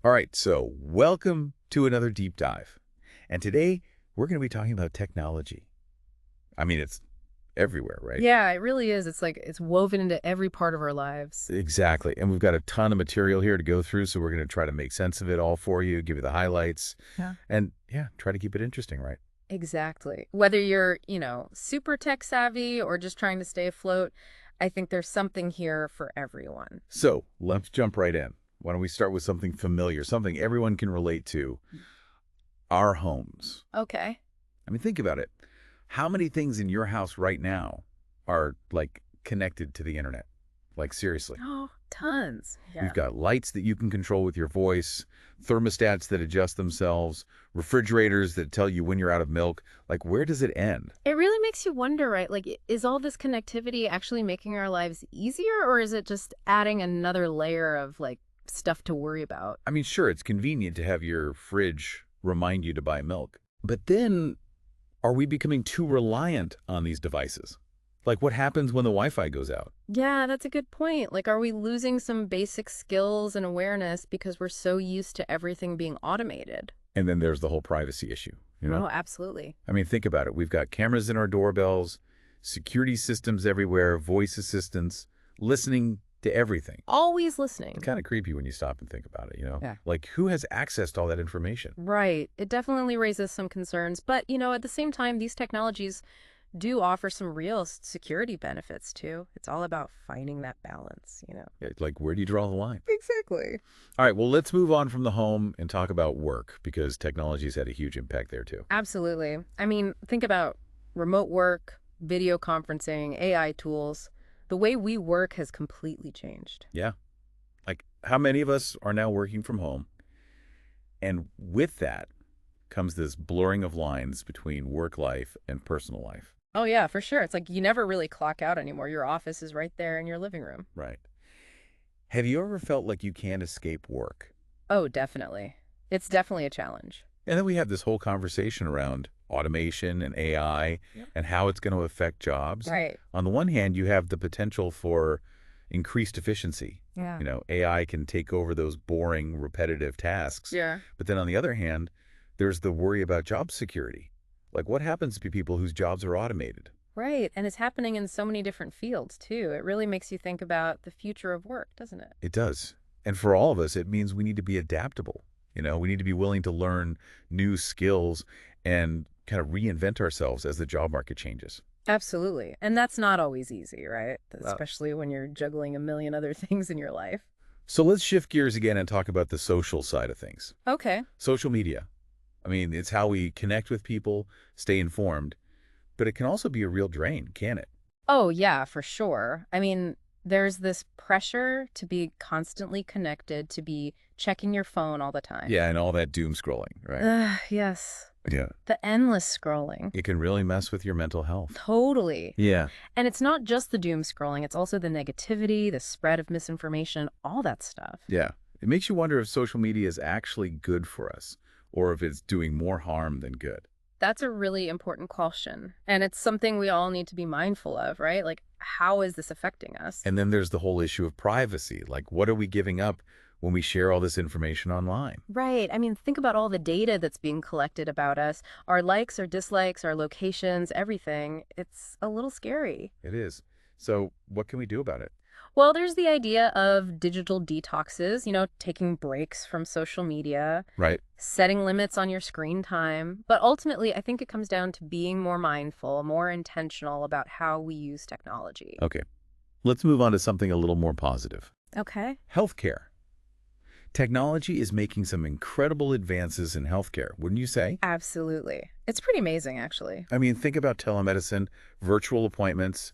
All right, so welcome to another deep dive. And today we're going to be talking about technology. I mean, it's everywhere, right? Yeah, it really is. It's like it's woven into every part of our lives. Exactly. And we've got a ton of material here to go through, so we're going to try to make sense of it all for you, give you the highlights, Yeah. and yeah, try to keep it interesting, right? Exactly. Whether you're super tech savvy or just trying to stay afloat, I think there's something here for everyone. So let's jump right in. Why don't we start with something familiar, something everyone can relate to, our homes. Okay. I mean, think about it. How many things in your house right now are like connected to the internet? Like seriously. Oh, tons. We've Yeah. got lights that you can control with your voice, thermostats that adjust themselves, refrigerators that tell you when you're out of milk. Like, where does it end? It really makes you wonder, right? Like, is all this connectivity actually making our lives easier, or is it just adding another layer of like stuff to worry about? I mean, sure, it's convenient to have your fridge remind you to buy milk. But then, are we becoming too reliant on these devices? Like, what happens when the Wi-Fi goes out? Yeah, that's a good point. Like, are we losing some basic skills and awareness because we're so used to everything being automated? And then there's the whole privacy issue, you know? Oh, absolutely. I mean, think about it. We've got cameras in our doorbells, security systems everywhere, voice assistants, listening to everything. Always listening. Kind of creepy when you stop and think about it, you know? Yeah. Like, who has access to all that information? Right. It definitely raises some concerns. But at the same time, these technologies do offer some real security benefits too. It's all about finding that balance. Yeah, like, where do you draw the line? Exactly. All right, well, let's move on from the home and talk about work because technology's had a huge impact there, too. Absolutely. I mean, think about remote work, video conferencing, AI tools. The way we work has completely changed. Yeah. Like, how many of us are now working from home? And with that comes this blurring of lines between work life and personal life. Oh, yeah, for sure. It's like you never really clock out anymore. Your office is right there in your living room. Right. Have you ever felt like you can't escape work? Oh, definitely. It's definitely a challenge. And then we have this whole conversation around automation and AI and how it's going to affect jobs. Right. On the one hand, you have the potential for increased efficiency. Yeah. AI can take over those boring, repetitive tasks. Yeah. But then on the other hand, there's the worry about job security. Like what happens to people whose jobs are automated? Right. And it's happening in so many different fields, too. It really makes you think about the future of work, doesn't it? It does. And for all of us, it means we need to be adaptable. We need to be willing to learn new skills and kind of reinvent ourselves as the job market changes. Absolutely. And that's not always easy, right? Well, Especially when you're juggling a million other things in your life. so let's shift gears again and talk about the social side of things. Okay. Social media. I mean, it's how we connect with people, stay informed, but it can also be a real drain, can it? Oh, yeah, for sure. I mean, there's this pressure to be constantly connected, to be checking your phone all the time. Yeah, and all that doom scrolling, right? Yes. Yeah. The endless scrolling. It can really mess with your mental health. Totally. Yeah. And it's not just the doom scrolling, it's also the negativity, the spread of misinformation, all that stuff. Yeah. It makes you wonder if social media is actually good for us or if it's doing more harm than good. That's a really important question. And it's something we all need to be mindful of, right? Like, how is this affecting us? And then there's the whole issue of privacy. Like, what are we giving up when we share all this information online? Right. I mean, think about all the data that's being collected about us, our likes, our dislikes, our locations, everything. It's a little scary. It is. So what can we do about it? Well, there's the idea of digital detoxes, taking breaks from social media, Right. setting limits on your screen time. But ultimately, I think it comes down to being more mindful, more intentional about how we use technology. Okay. Let's move on to something a little more positive. Okay. Healthcare. Technology is making some incredible advances in healthcare, wouldn't you say? Absolutely. It's pretty amazing, actually. I mean, think about telemedicine, virtual appointments.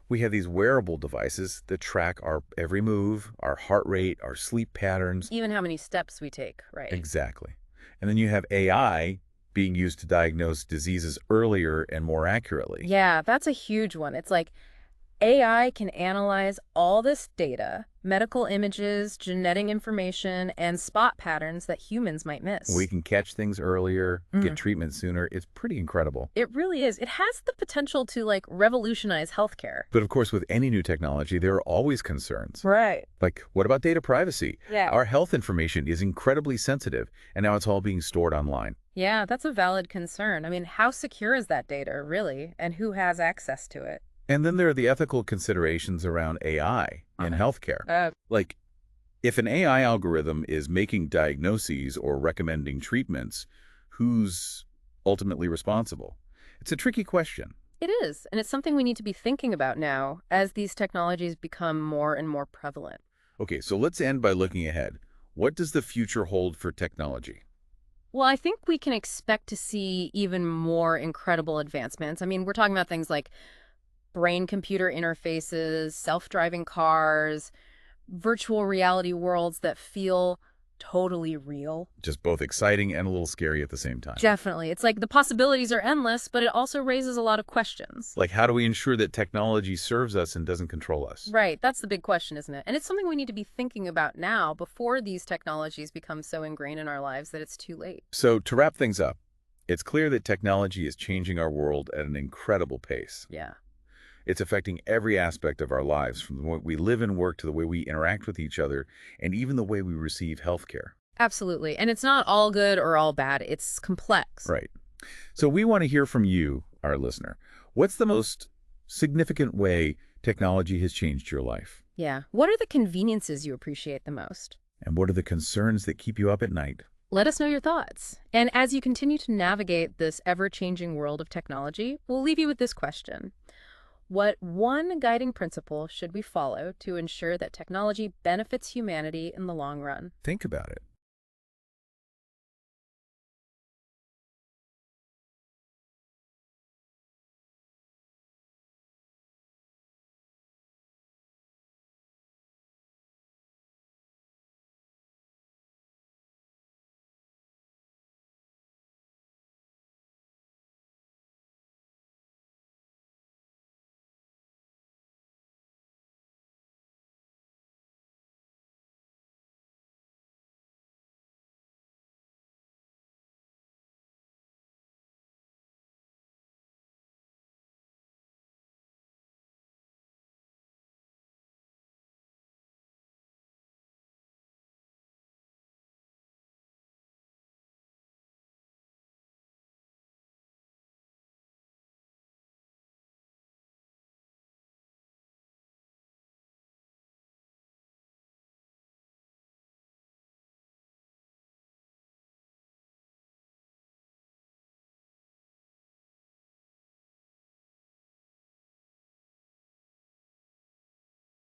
We have these wearable devices that track our every move, our heart rate, our sleep patterns. Even how many steps we take, right? Exactly. And then you have AI being used to diagnose diseases earlier and more accurately. Yeah, that's a huge one. It's like AI can analyze all this data, medical images, genetic information, and spot patterns that humans might We miss. can catch things earlier, get Mm. treatment sooner. It's pretty incredible. It really is. It has the potential to, like, revolutionize healthcare. But of course, with any new technology, there are always concerns. Right. Like, what about data privacy? Yeah. Our health information is incredibly sensitive, and now it's all being stored online. Yeah, that's a valid concern. I mean, how secure is that data, really? And who has access to it? And then there are the ethical considerations around AI in Uh, healthcare. Like, if an AI algorithm is making diagnoses or recommending treatments, who's ultimately responsible? It's a tricky question. It is, and it's something we need to be thinking about now as these technologies become more and more prevalent. Okay, so let's end by looking ahead. What does the future hold for technology? Well, I think we can expect to see even more incredible advancements. I mean, we're talking about things like brain-computer interfaces, self-driving cars, virtual reality worlds that feel totally real. Just both exciting and a little scary at the same time. Definitely. It's like the possibilities are endless, but it also raises a lot of questions. Like, how do we ensure that technology serves us and doesn't control us? Right. That's the big question, isn't it? And it's something we need to be thinking about now before these technologies become so ingrained in our lives that it's too late. So, to wrap things up, it's clear that technology is changing our world at an incredible pace. Yeah. It's affecting every aspect of our lives, from the way we live and work to the way we interact with each other, and even the way we receive healthcare. Absolutely. And it's not all good or all bad. It's complex. Right. So we want to hear from you, our listener. What's the most significant way technology has changed your life? Yeah. What are the conveniences you appreciate the most? And what are the concerns that keep you up at night? Let us know your thoughts. And as you continue to navigate this ever-changing world of technology, we'll leave you with this question. What one guiding principle should we follow to ensure that technology benefits humanity in the long run? Think about it.